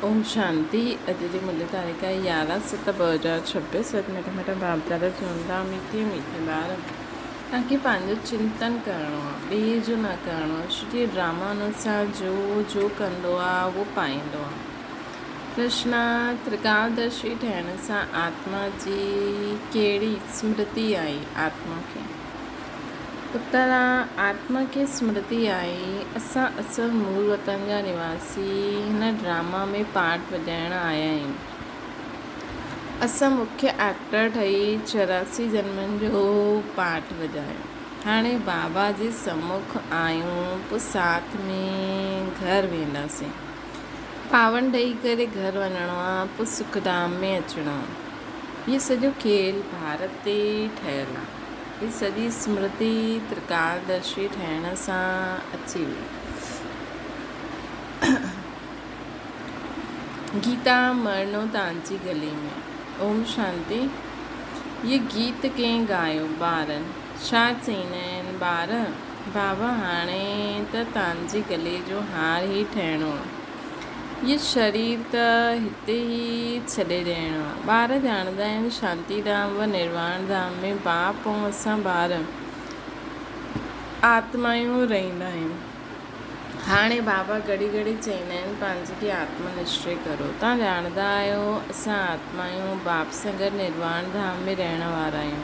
ओम शांति। अॼु जी मुंहिंजी तारीख़ आहे 11/7/2026। अॼु मिठा बाप दादा चवंदा मीठे ॿार तव्हांखे पंहिंजो चिंतन करिणो आहे, ॿिए जो न करिणो आहे। श्री ड्रामा अनुसार जो कंदो आहे उहो पाईंदो आहे। कृष्णा त्रिकालदर्शी ठहिण सां आत्मा जी कहिड़ी स्मृति आई? आत्मा खे उत्तर आत्मा खे स्मृति आई। असां असुल मूल वतन जा निवासी हिन ड्रामा में पार्ट वॼाइण आया आहियूं। असां मुख्य एक्टर ठही 84 जन्मनि जो पार्ट वॼायो। हाणे बाबा जे सम्मुख आहियूं, पोइ साथ में घर वेंदासीं। पावन ॾेई करे घर वञिणो आहे, पोइ सुखधाम में अचिणो आहे। इहो सॼो खेल भारत ते ठहियलु आहे। हीअ सॼी स्मृति त्रिकालदर्शी ठहिण सां अची वई। गीता मरणो तव्हांजी गली में। ओम शांति। ये गीत कंहिं ॻायो? ॿारनि। छा चईंदा आहिनि ॿार? बाबा हाणे त तव्हांजे गले जो हार ई ठहिणो आहे। ये शरीर त हिते ई छॾे ॾियणो आहे। ॿार ॼाणंदा आहिनि शांतीधाम व निर्वाण धाम में बाप ऐं असां ॿार आत्मायूं रहंदा आहियूं। हाणे बाबा घड़ी घड़ी चवंदा आहिनि पंहिंजे खे आत्मनिश्चय करो। तव्हां ॼाणंदा आहियो असां आत्मायूं बाप सां गॾु निर्वाण धाम में रहण वारा आहियूं।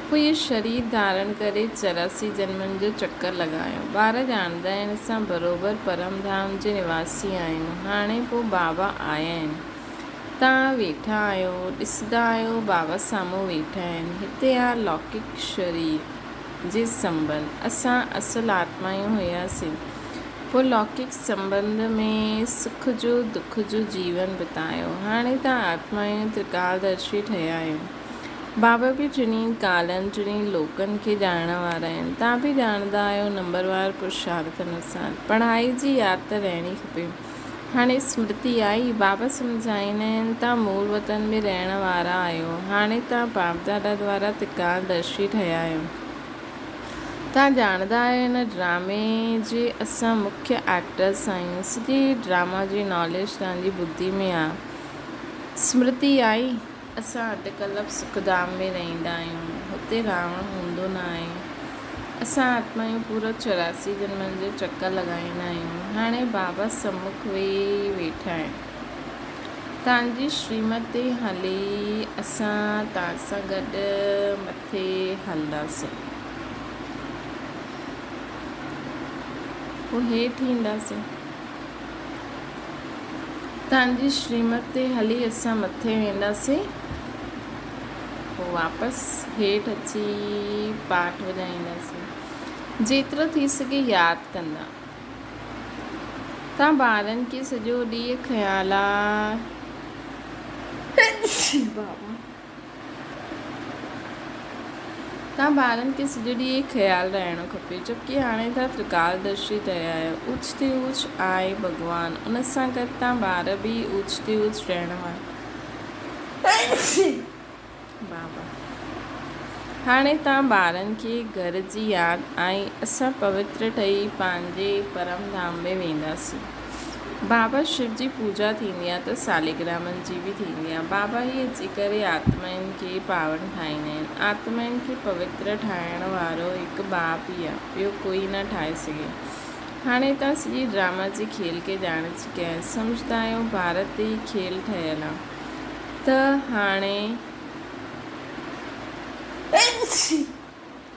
पोइ इहो शरीर धारण करे 84 जन्मनि जो चकर लॻायो। ॿार ॼाणंदा आहिनि असां बराबरि परम धाम जे निवासी आहियूं। हाणे पोइ बाबा आया आहिनि, तव्हां वेठा आहियो, ॾिसंदा आहियो बाबा साम्हूं वेठा आहिनि। हिते आहे लौकिक शरीर जे संबंध। असां असुल आत्मायूं हुयासीं, पोइ लौकिक संबंध में सुख जो दुख जो जीवन बितायो। हाणे तव्हां आत्मायूं त्रिकालदर्शी ठहिया आहियो। बाबा बि टिनी कालनि टिनी लोकनि खे ॼाणण वारा आहिनि। तव्हां बि ॼाणंदा आहियो नंबरवार पुरुषार्थ अनुसार पढ़ाई जी यादि त रहणी खपे। हाणे स्मृति आई। बाबा सम्झाईंदा आहिनि तव्हां मूल वतन में रहण वारा आहियो। हाणे तव्हां बाप दादा द्वारा त्रिकालदर्शी ठहिया आहियो। तव्हां ॼाणंदा आहियो हिन ड्रामे जे असां मुख्य एक्टर्स आहियूं। सॼी ड्रामा जी नॉलेज तव्हांजी बुद्धि में आहे। स्मृति आई। असां अॼुकल्ह सुखधाम में रहंदा आहियूं, हुते रावण हूंदो न आहे। असां आत्मायूं पूरो 84 जन्मनि जो चकर लॻाईंदा आहियूं। हाणे बाबा सम्मुख वेही वेठा आहिनि। तव्हांजी श्रीमत ते हली असां तव्हां सां गॾु मथे हलंदासीं, पोइ हेठि ईंदासीं। तव्हांजी श्रीमत ते हली असां मथे वेंदासीं, पोइ वापसि हेठि अची पाठ वॼाईंदासीं। जेतिरो थी सघे यादि कंदा। तव्हां ॿारनि खे सॼो ॾींहुं ख़्यालु आहे तव्हां ॿारनि खे सॼो ॾींहुं इहे ख़्यालु रहणो खपे। छोकी हाणे तव्हां त्रिकालदर्शी ठहिया आहियो। ऊच ते ऊच आहे भॻवानु, उन सां गॾु तव्हां ॿार बि ऊच ते ऊच रहण वारा बाबा। हाणे तव्हां ॿारनि खे घर जी यादि आई। असां पवित्र ठही पंहिंजे परम धाम में वेंदासीं। बाबा शिव जी पूजा थींदी आहे त सालिग्रामनि जी बि थींदी आहे। बाबा ई अची करे आत्माउनि खे पावन ठाहींदा आहिनि। आत्माउनि खे पवित्र ठाहिण वारो हिकु बाप ई आहे, ॿियो कोई न ठाहे सघे। हाणे तव्हां सॼी ड्रामा जे खेल खे ॼाणे चुकिया आहियो। सम्झंदा आहियो भारत ते ई खेल ठहियलु आहे। त हाणे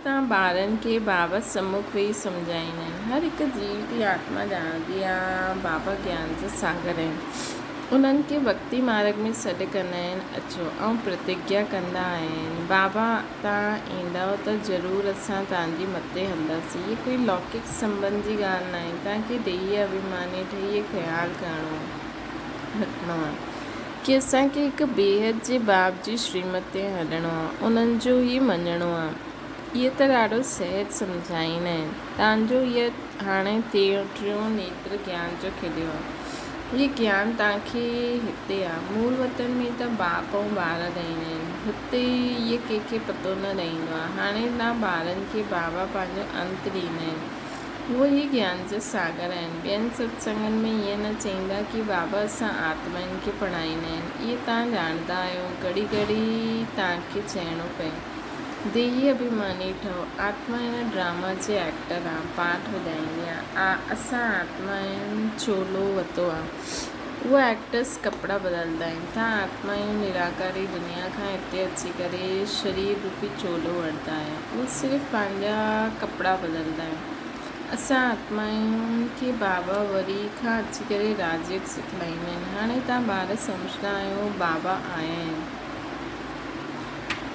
तव्हां ॿारनि खे बाबा सम्मुख वेही सम्झाईंदा आहिनि। हर हिकु जीव जी आत्मा ॼाणंदी आहे बाबा ज्ञान जा सागर आहिनि। उन्हनि खे भक्ति मार्ग में सॾु कंदा आहिनि, अचो, ऐं प्रतिज्ञा कंदा आहिनि बाबा तव्हां ईंदव त ज़रूरु असां तव्हांजी मथे हलंदासीं। हीअ कोई लौकिक संबंध जी ॻाल्हि न आहे। तव्हांखे ॾेई अभिमानी ठही इहो ख़्यालु रखिणो आहे कि असांखे हिकु बेहद जे बाप जी श्रीमत ते हलणो आहे, उन्हनि जो ई मञिणो आहे। इहे त ॾाढो सहज सम्झाईंदा आहिनि। तव्हांजो इहो हाणे टियों नेत्र ज्ञान जो खिलियो आहे। इहे ज्ञान तव्हांखे हिते आहे। मूल वतन में त बाप ऐं ॿार रहंदा आहिनि, हुते इहे कंहिंखे पतो न रहंदो आहे। हाणे तव्हां ॿारनि खे बाबा पंहिंजो अंत ॾींदा आहिनि। उहे ई ज्ञान जा सागर आहिनि। ॿियनि सत्संगनि में ईअं न चईंदा की बाबा असां आत्माउनि खे पढ़ाईंदा आहिनि। इहे तव्हां ॼाणंदा आहियो। घड़ी घड़ी तव्हांखे चइणो पए देही अभिमानी ठहो। आत्मा हिन ड्रामा जे एक्टर आहे, पाठ ॿुधाईंदी आहे। असां आत्मा आहिनि, चोलो वरितो आहे। उहे एक्टर्स कपिड़ा बदिलंदा आहिनि। तव्हां आत्मा आहियूं, निराकारी दुनिया खां हिते अची करे शरीर रूपी चोलो वठंदा आहियो। उहे सिर्फ़ु पंहिंजा कपिड़ा बदिलंदा आहिनि। असां आत्मा आहियूं की बाबा वरी खां अची करे राजयोग सिखलाईंदा आहिनि। हाणे तव्हां ॿार सम्झंदा आहियो बाबा आया आहिनि।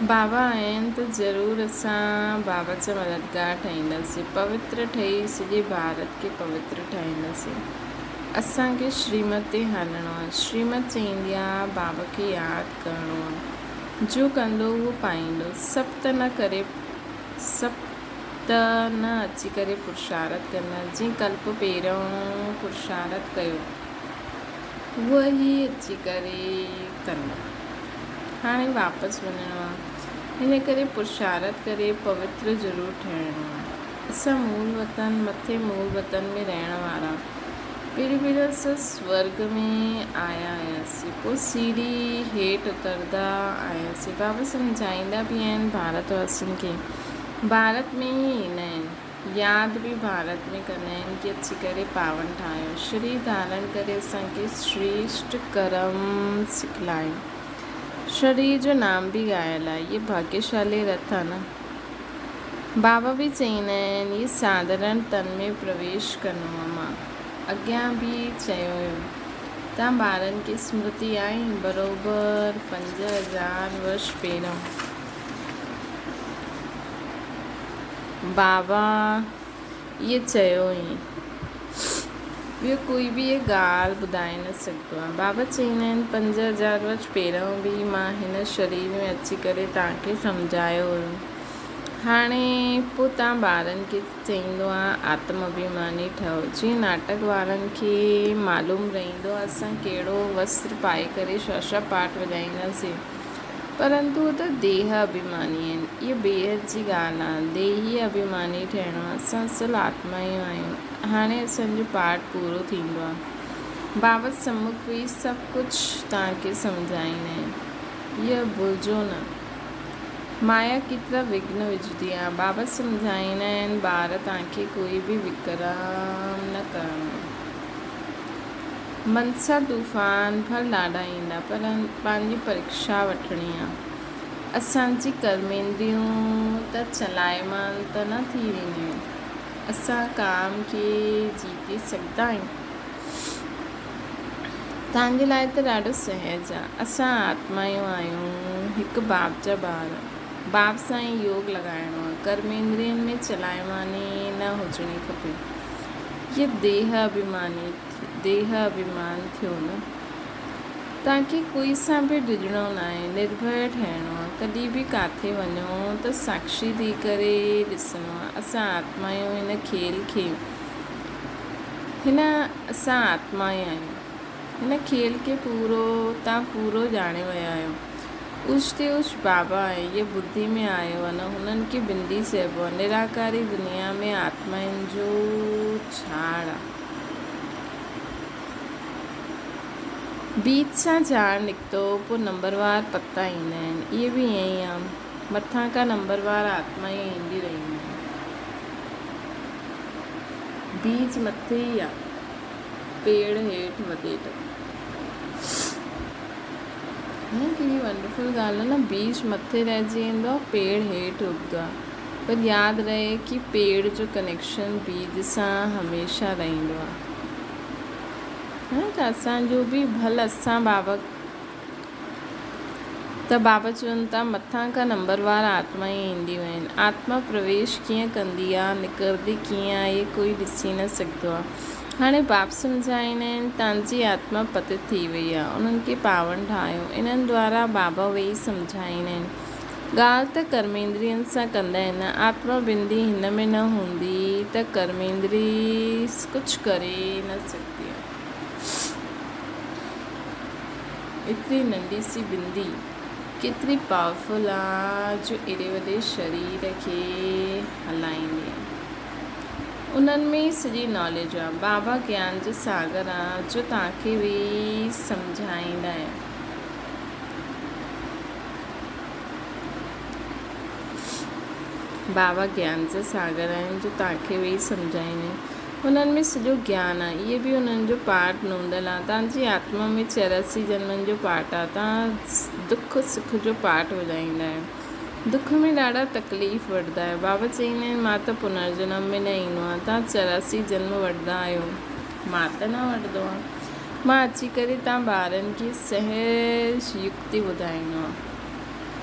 बाबा आया आहिनि त ज़रूरु असां बाबा जा मददगार ठाहींदासीं। पवित्र ठही सॼे भारत खे पवित्र ठाहींदासीं। असांखे श्रीमत ते हलणो आहे। श्रीमत चईंदी आहे बाबा खे यादि करिणो आहे। जो कंदो उहो पाईंदो। सभु त न अची करे पुरुषारत कंदा। जीअं कल्प पहिरियों पुरुषारत कयो उहो ई अची करे कंदा। हाणे वापसि वञिणो आहे। हिन करे पुरुषारत करे पवित्र ज़रूरु ठहिणो आहे। असां मथे मूल वतन में रहण वारा। पहिरीं असां स्वर्ग में आया आयासीं, पोइ सीढ़ी हेठि उतरंदा आयासीं। बाबा सम्झाईंदा बि आहिनि भारतवासियुनि खे। भारत में ई ईंदा आहिनि, यादि बि भारत में कंदा आहिनि कि अची करे पावन ठाहियो। शरीर धारण करे असांखे श्रेष्ठ कर्म सिखलायूं। शरीर जो नाम बि ॻायल आहे। इहे भाग्यशाली रथ आहे न। बाबा बि चईंदा आहिनि इहे साधारण तन में प्रवेश करिणो आहे। मां अॻियां बि चयो हुयो। तव्हां ॿारनि खे स्मृति आहे बराबरि 5000 वर्ष पहिरियों बाबा इहे चयो हुई। ॿियो कोई बि इहे ॻाल्हि ॿुधाए न सघंदो आहे। बाबा चईंदा आहिनि 5000 वर्ष पहिरियों बि मां हिन शरीर में अची करे तव्हांखे सम्झायो हुयो। हाणे पोइ तव्हां ॿारनि खे चईंदो आहे आत्माभिमानी ठहो। जीअं नाटक वारनि खे मालूम रहंदो आहे असां कहिड़ो वस्त्र पाए करे छा पाठ वॼाईंदासीं, परंतु उहे त देह अभिमानी आहिनि। इहा बेहद जी ॻाल्हि आहे। देही अभिमानी ठहिणो आहे। असां असुलु आत्मा ई आहियूं। हाणे असांजो पाठ पूरो थींदो आहे। बाबा सम्मुख वेही सभु कुझु तव्हांखे सम्झाईंदा आहिनि। इहा भुलिजो न। माया केतिरा विघ्न विझंदी आहे। बाबा सम्झाईंदा आहिनि ॿार तव्हांखे कोई बि विकराम न करिणो। मन सां तूफ़ान फल ॾाढा ईंदा, पर पंहिंजी परीक्षा वठणी आहे। असांजी कर्मेंद्रियूं त चलायमान त न थी वेंदियूं आहिनि। असां काम खे जीते सघंदा आहियूं। तव्हांजे लाइ त ॾाढो सहज आहे। असां आत्मायूं आहियूं, हिकु बाप जा ॿार। बाप सां ई योग लॻाइणो आहे। कर्मेंद्रियनि में चलायमानी न हुजणी खपे। इहे देह अभिमान थियो न। तव्हांखे कोई सां बि डिॼणो न आहे। निर्भय ठहिणो आहे। कॾहिं बि किथे वञो त साक्षी थी करे ॾिसणो आहे। असां आत्मा आहियूं। असां आत्मा ई आहियूं। हिन खेल खे तव्हां पूरो ॼाणे विया आहियो। उच ते उच बाबा आहे। इहे बुद्धि में आयो आहे न। हुननि खे बिंदी चइबो आहे। निराकारी दुनिया में आत्माउनि जो झाड़ आहे। बीज सां झाड़ निकितो, पोइ नंबरवार पता ईंदा आहिनि। इहे बि ईअं ई आहे। मथां खां नंबरवार आत्मा ई ईंदी रहियूं आहिनि। बीज मथे ई आहे, पेड़ हेठि वधे थो। कहिड़ी वंडरफुल ॻाल्हि आहे न। बीज मथे रहिजी वेंदो आहे, पेड़ हेठि उगंदो आहे। पर यादि रहे कि पेड़ जो कनेक्शन बीज सां हमेशह रहंदो आहे। त असांजो बि भल असां बाबा चवनि था मथां खां नंबरवार आत्मा ई ईंदियूं आहिनि। आत्मा प्रवेश कीअं कंदी आहे, निकिरंदी कीअं आहे, इहे कोई ॾिसी न सघंदो आहे। हाणे बाप सम्झाईंदा आहिनि तव्हांजी आत्मा पतित थी वई आहे, उन्हनि खे पावन ठाहियो। इन्हनि द्वारा बाबा वेही सम्झाईंदा आहिनि। ॻाल्हि त कर्मेंद्रियनि सां कंदा आहिनि। आत्मा बिंदी हिन में न हूंदी त कर्मेंद्री कुझु करे न सघंदी आहे। एतिरी नंढी सी बिंदी केतिरी पावरफुल आहे जो एॾे वॾे शरीर खे हलाईंदी आहे। उन्हनि में सॼी नॉलेज आहे। बाबा ज्ञान जो सागर आहे जो तव्हांखे बि सम्झाईंदा आहिनि। बाबा ज्ञान जा सागर आहिनि जो तव्हांखे वेही सम्झाईंदा आहिनि। उन्हनि में सॼो ज्ञान आहे। इहे बि उन्हनि जो पाठ नूंदल आहे। तव्हांजी आत्मा में 84 जन्मनि जो पाठ आहे। तव्हां दुख सुख जो पाठ ॿुधाईंदा आहियो। दुख में ॾाढा तकलीफ़ वठंदा आहियो। बाबा चईंदा आहिनि मां त पुनर्जन्म में न ईंदो आहियां। तव्हां 84 जन्म वठंदा आहियो, मां त न वठंदो आहियां। मां अची करे तव्हां ॿारनि खे सहज युक्ति ॿुधाईंदो आहे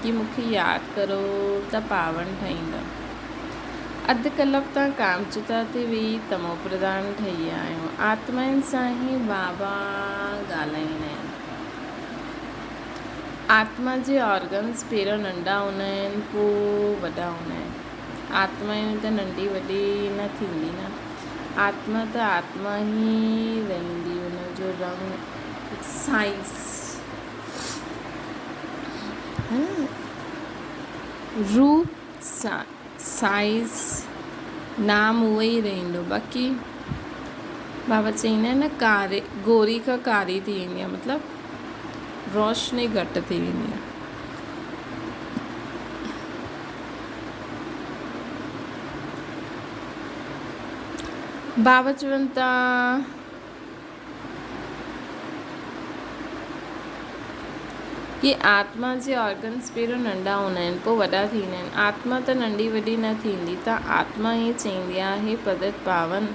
कि मूंखे यादि करो त पावन ठहींदा। अधु कलाक तव्हां कामचिता ते वेही तमो प्रधान ठही विया आहियो। आत्माउनि सां ई बाबा ॻाल्हाईंदा आहिनि। आत्मा जे ऑर्गन्स पहिरियों नंढा हूंदा आहिनि, पोइ वॾा हूंदा आहिनि। आत्माऊं त नंढी वॾी न थींदी न। आत्मा त आत्मा ई रहंदी। हुनजो रंग साइज़ रूप साइज़ नाम उहो ई रहंदो। बाक़ी बाबा चईंदा आहिनि न कारी गोरी खां कारी थी वेंदी आहे, मतिलबु रोशनी घटि थी वेंदी आहे। बाबा चवनि था कि आत्मा जे ऑर्गन्स पहिरियों नंढा हूंदा आहिनि, पोइ वॾा थींदा आहिनि। आत्मा त नंढी वॾी न थींदी। त आत्मा ई चईंदी आहे हे पदत पावन।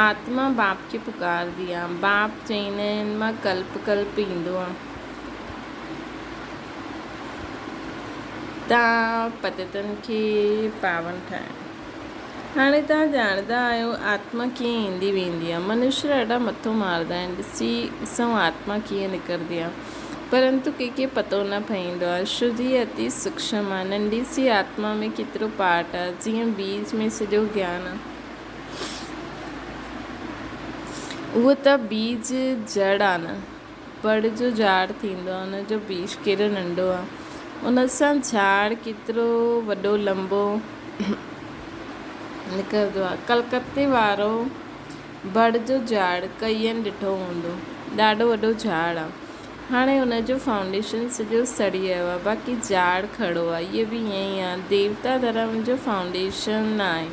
आत्मा बाप खे पुकारदी आहे। बाप चईंदा आहिनि मां कल्प कल्प ईंदो आहे। तव्हां पतितनि खे पावन ठाहियो। हाणे तव्हां ॼाणंदा आहियो आत्मा कीअं ईंदी वेंदी आहे। मनुष्य ॾाढा मथो मारदा आहिनि ॾिसूं आत्मा कीअं निकिरंदी आहे, परंतु कंहिंखे पतो न पवंदो आहे। शुद्धि अति सूक्ष्म आहे। नंढी सी आत्मा में केतिरो पार्ट आहे। जीअं बीज में सॼो ज्ञान आहे, उहो त बीज जड़ आहे न, बड़ जो झाड़ थींदो आहे। हुनजो बीज केॾो नंढो आहे, उन सां झाड़ केतिरो वॾो लंबो निकिरंदो आहे। कलकत्ते वारो बड़ जो झाड़ कईअनि ॾिठो हूंदो, ॾाढो वॾो झाड़ आहे। हाणे हुनजो फाउंडेशन सॼो सड़ी वियो आहे, बाक़ी झाड़ खड़ो आहे। इहो बि ईअं ई आहे। देवता धर्म जो फाउंडेशन न आहे।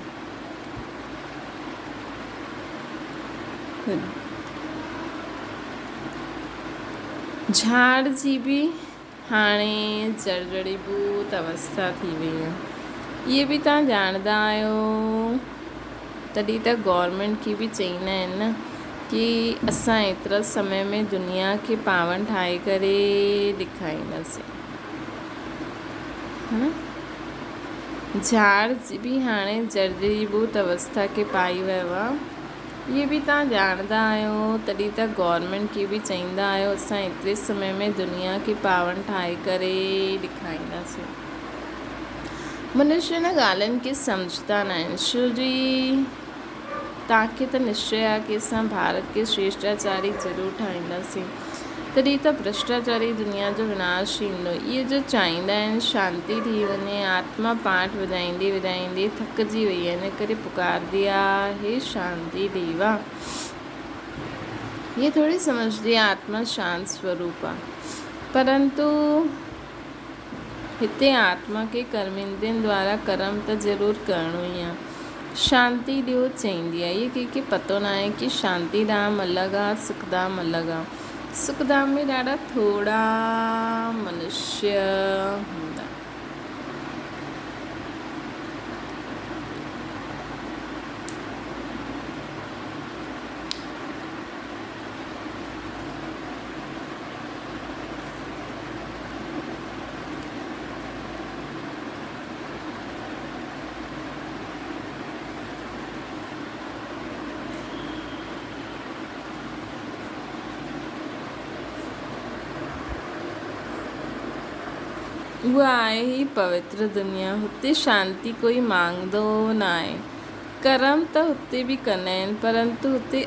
झाड़ जी बि हाणे जड़जड़ीभूत अवस्था थी वई आहे। इहे बि तव्हां ॼाणंदा आहियो। तॾहिं त गवर्नमेंट खे बि चईंदा आहिनि न कि असां एतिरा समय में दुनिया खे पावन ठाहे करे ॾेखारींदासीं, है न। झाड़ बि हाणे जर्जरीभूत अवस्था खे पाई वियो आहे। इहे बि तव्हां ॼाणंदा आहियो। तॾहिं त गवर्नमेंट खे बि चईंदा आहियो असां एतिरे समय में दुनिया खे पावन ठाहे करे ॾेखारींदासीं। मनुष्य हिन ॻाल्हियुनि खे सम्झंदा न आहिनि। छोजी तव्हांखे त निश्चय आहे कि असां भारत खे श्रेष्ठाचारी ज़रूरु ठाहींदासीं। तॾहिं त भ्रष्टाचारी दुनिया जो विनाश ईंदो। इहे जो चाहींदा आहिनि शांती थी वञे। आत्मा पाठ वधाईंदे वधाईंदे थकिजी वई आहे, इन करे पुकारदी आहे हे शांती देवा। ये थोड़ी समझदी आत्मा शांत स्वरूप आहे, परंतु हिते आत्मा खे कर्मेंद्रियनि द्वारा कर्म त ज़रूरु करिणो ई आहे। शांति ॾियो चईंदी आहे। इहे कंहिंखे पतो न आहे कि शांती धाम अलॻि आहे, सुखधाम अलॻि आहे। सुखधाम में ॾाढा थोड़ा मनुष्य हूंदा। उहा आहे ही पवित्र दुनिया। हुते शांती कोई मांगदो न आहे। कर्म त हुते बि कंदा आहिनि, परंतु हुते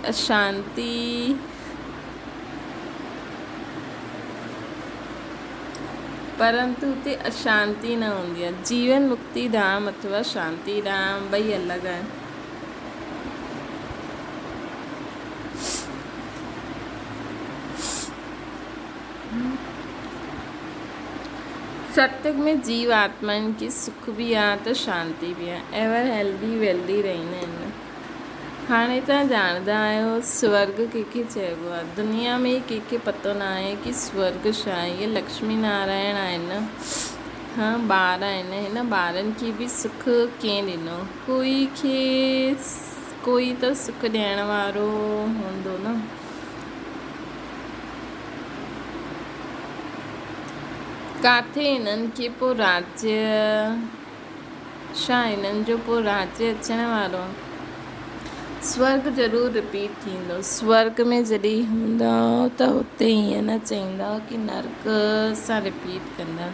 अशांती न हूंदी आहे। जीवन मुक्ति धाम अथवा शांती धाम ॿई अलॻि आहिनि। सत्युग में जीव आत्माउनि खे सुख बि आहे त शांती बि आहे। एवर हेल्दी वेल्दी रहंदा आहिनि। हाणे तव्हां ॼाणंदा आहियो स्वर्ग कंहिंखे चइबो आहे। दुनिया में कंहिंखे पतो न आहे कि स्वर्ग छा आहे। इहे लक्ष्मी नारायण आहिनि, हाँ ॿार आहिनि। हिन ॿारनि खे बि सुख कंहिं ॾिनो? कोई त सुख ॾियण वारो हूंदो न। किथे हिननि खे पोइ राज्य छा हिननि जो पोइ राज्य अचण वारो? स्वर्ग ज़रूरु रिपीट थींदो। स्वर्ग में जॾहिं हूंदा त हुते ईअं न चईंदा कि नर्क सां रिपीट कंदा,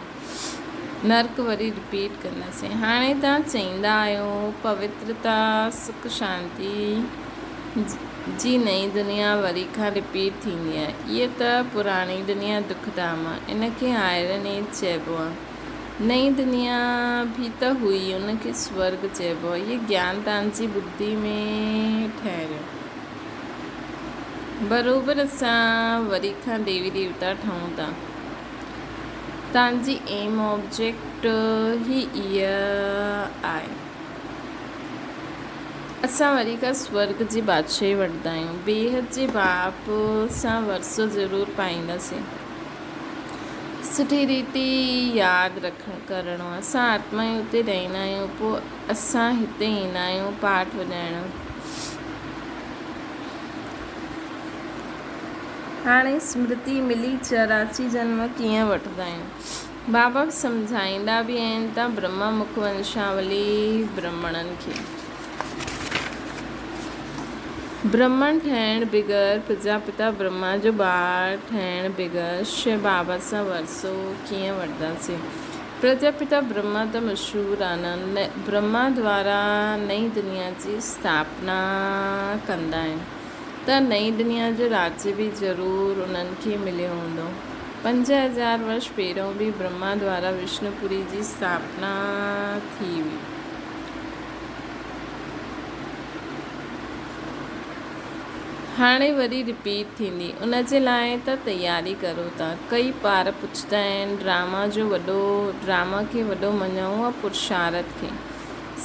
नर्क वरी रिपीट कंदासीं। हाणे तव्हां चईंदा आहियो पवित्रता सुख शांति जी नई दुनिया वरी खां रिपीट थींदी आहे। इहा त पुराणी दुनिया दुखधाम आहे। इनखे आयरन एज चइबो आहे। नई दुनिया बि त हुई, उनखे स्वर्ग चइबो आहे। इहे ज्ञान तव्हांजी बुद्धि में ठहियो। बराबरि असां वरी खां देवी देवता ठहूं था। तव्हांजी एम ऑब्जेक्ट ई इहा आहे। असां वरी खां स्वर्ग जी बादशाही वठंदा आहियूं। बेहद जे बाप सां वरसो ज़रूरु पाईंदासीं। सुठी रीति यादि करिणो आहे। असां आत्मा ई उते रहंदा आहियूं, पोइ असां हिते ईंदा आहियूं पाठ वॼाइण। हाणे स्मृति मिली 84 जन्म कीअं वठंदा आहियूं? बाबा सम्झाईंदा बि आहिनि त ब्रह्मा मुख वंशावली ब्राह्मणनि खे। ब्राह्मण ठहिण बग़ैर प्रजापिता ब्रह्मा जो ॿार ठहिण बग़ैर शिव बाबा सां वरसो कीअं वठंदासीं? प्रजापिता ब्रह्मा त मशहूरु आहे न। ब्रह्मा द्वारा नई दुनिया जी स्थापना कंदा आहिनि त नई दुनिया जो राज्य बि ज़रूरु उन्हनि खे मिलियो हूंदो। 5000 वर्ष पहिरियों बि ब्रह्मा द्वारा विष्णुपुरी जी स्थापना थी हुई। हाणे वरी रिपीट थींदी, उन जे लाइ त तयारी करो था। कई ॿार पुछंदा आहिनि ड्रामा खे वॾो मञूं आहे पुरुषार्थ खे?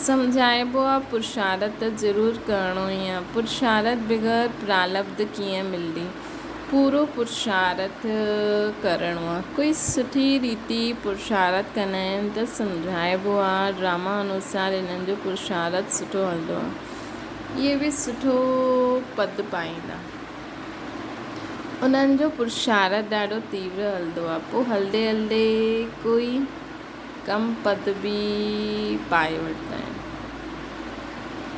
सम्झाइबो आहे पुरुषार्थ त ज़रूरु करिणो ई आहे। पुरुषार्थ बग़ैर प्रारब्ध कीअं मिलंदी? पूरो पुरुषार्थ करिणो आहे। कोई सुठी रीति पुरुषार्थ कंदा आहिनि त सम्झाइबो आहे ड्रामा अनुसार इन्हनि जो पुरुषार्थ सुठो हलंदो आहे। इहे बि सुठो पद पाईंदा। उन्हनि जो पुरुषार्थ ॾाढो तीव्र हलंदो आहे। पोइ हलंदे हलंदे कोई कम पद बि पाए वठंदा आहिनि।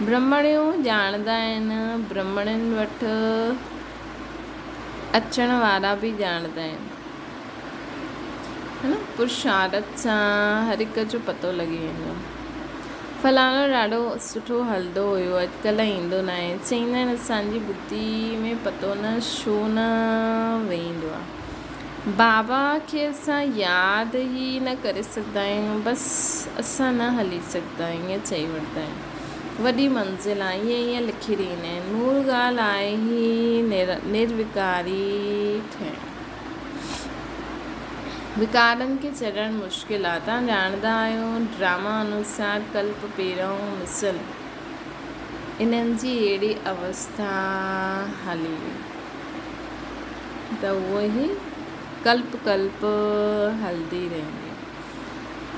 ब्रह्मणियूं ॼाणंदा आहिनि, ब्रह्मणनि वटि अचण वारा बि ॼाणंदा आहिनि, है न। पुरुषार्थ सां हर हिक जो पतो लॻी वेंदो। फलाणो ॾाढो सुठो हलंदो हुयो, अॼुकल्ह ईंदो न आहे। चईंदा आहिनि असांजी बुद्धि में पतो न छो न वेंदो आहे। बाबा खे असां यादि ई न करे सघंदा आहियूं, बसि असां न हली सघंदा आहियूं, ईअं चई वठंदा आहियूं। वॾी मंज़िल आहे ईअं लिखी ॾींदा आहिनि। मूल ॻाल्हि आहे ई निर्विकारी ठहिणु। विकारनि खे छॾणु मुश्किल आहे। तव्हां ॼाणंदा आहियो ड्रामा अनुसार कल्प पहिरियों मिसल इन्हनि जी अहिड़ी अवस्था हली हुई त उहो ई कल्प हलंदी रहंदी।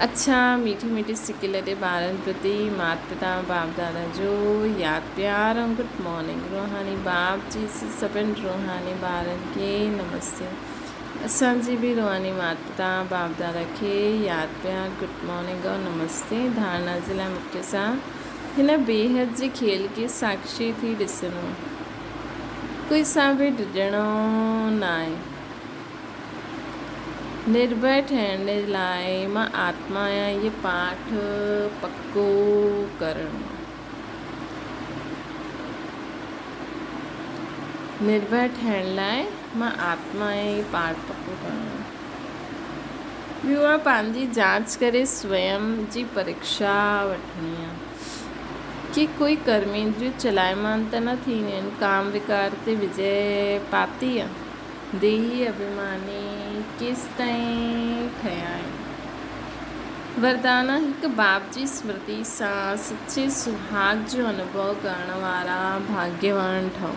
अच्छा, मीठी मीठी सिकी लॾे ॿारनि प्रति माता पिता बाप दादा जो यादि प्यार ऐं गुड मॉर्निंग। रूहानी बाप जी सभिनि रूहानी ॿारनि खे नमस्ते। असांजी बि रूहानी माता पिता बाप दादा खे यादि प्यार गुड मॉर्निंग और नमस्ते। धारणा जे लाइ मूंखे सां हिन बेहद जे खेल खे साक्षी थी ॾिसणो, कोई सां बि डिॼणो न आहे। निर्भय ठहिण जे लाइ मां आत्मा आहियां, इहो पाठ पको करणो। निर्भय ठहिण लाइ मां आत्मा ऐं पाठ पको करणो। ॿियो आहे पंहिंजी जांच करे स्वयं जी परीक्षा वठणी आहे कि कोई कर्मेंद्रियूं चलायमान त न थींदियूं आहिनि। काम विकार ते विजय पाती आहे। देही अभिमानी केसि ताईं ठहिया आहिनि। वरदान हिकु बाप जी स्मृति सां सचे सुहाग जो अनुभव करण वारा भाग्यवान ठहो।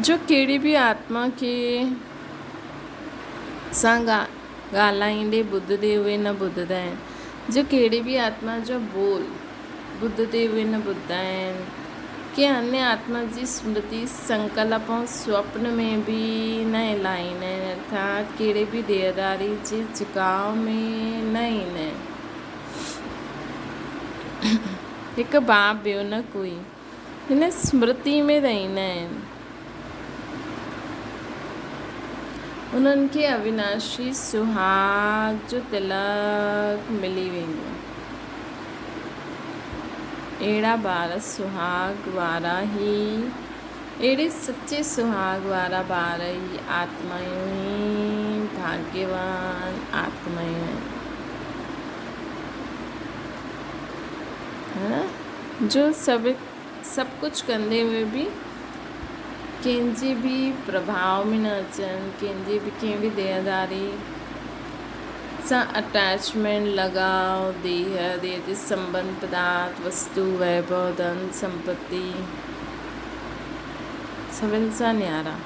जो कहिड़ी बि आत्मा खे सां ॻाल्हाईंदे ॿुधंदे उहे न ॿुधंदा आहिनि। जो कहिड़ी बि आत्मा जो बोल ॿुधंदे उहे न ॿुधंदा आहिनि। के अन्य आत्मा जी स्मृति संकल्प ऐं स्वप्न में बि न हिलाईंदा आहिनि, अर्थात कहिड़े बि देहदारी जे झुकाव में न ईंदा आहिनि। हिकु बाप ॿियो न कोई हिन स्मृति में रहंदा आहिनि। उन्हनि खे अविनाशी सुहाग जो तिलक मिली वेंदो। अहिड़ा ॿार सुहाग वारा ई अहिड़े सचे सुहाग वारा ॿार ई आत्मायूं ई भाग्यवान आत्मायूं आहिनि, है न। जो सभु कुझु कंदे हुए बि कंहिंजे बि प्रभाव में न अचनि, कंहिं बि देहदारी सां अटैचमेंट लगाव, देह जे संबंध, पदार्थ, वस्तु, वैभव, धन, संपत्ति सभिनि सां न्यारा।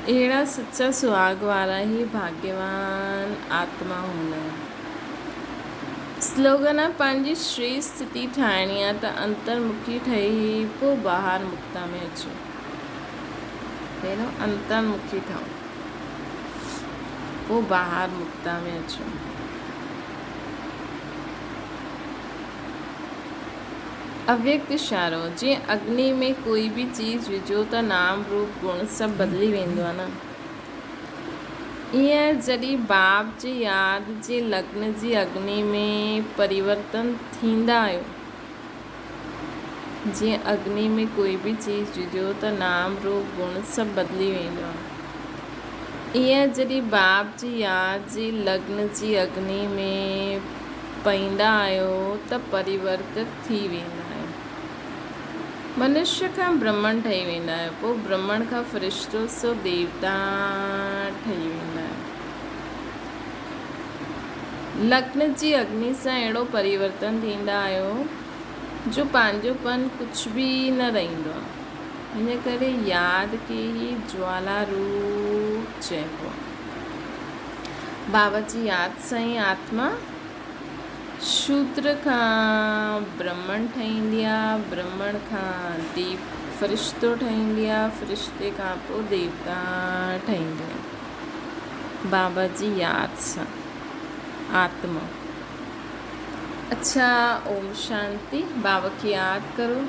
अहिड़ा सच्चा सुहाग वारा ई भाग्यवान आत्मा हूंदा आहिनि। स्लोगन आहे पंहिंजी श्रेष्ठ स्थिति ठाहिणी आहे त अंतर्मुखी ठही पोइ ॿाहिरि मुक्ता में अचो। पहिरियों अंतर्मुखी ठहो, पोइ ॿाहिरि मुक्ता में अचो। अव्यक्त इशारो, जीअं अग्नि में कोई बि चीज़ विझो त नाम रूप गुण सभु बदिली वेंदो आहे न, ईअं जॾहिं बाप जी यादि जे लग्न जी अग्नि में परिवर्तन थींदा आहियो। जीअं अग्नि में कोई बि चीज़ विझो त नाम रूप गुण सभु बदिली वेंदो आहे, ईअं जॾहिं बाप जी यादि जे लग्न जी अग्नि में पईंदा आहियो त परिवर्तित थी वेंदा आहियो। मनुष्य खां ब्रह्मण ठही वेंदा आहियो, पोइ ब्रह्मण खां फ़रिश्तो सो देवता ठही वेंदा आहियो। लग्न जी अग्नि सां अहिड़ो परिवर्तन थींदा आहियो जो पंहिंजोपन कुझु बि न रहंदो आहे। हिन करे यादि खे ई ज्वाला रूप चइबो आहे। बाबा जी यादि सां ई आत्मा शूद्र खां ब्रह्मण ठहींदी आहे, ब्रह्मण खां फ़रिश्तो ठहींदी आहे, फ़रिश्ते खां पोइ देवता ठहींदी आहे। बाबा जी यादि सां आत्मा। अच्छा, ओम शांति। बाबा खे यादि करो।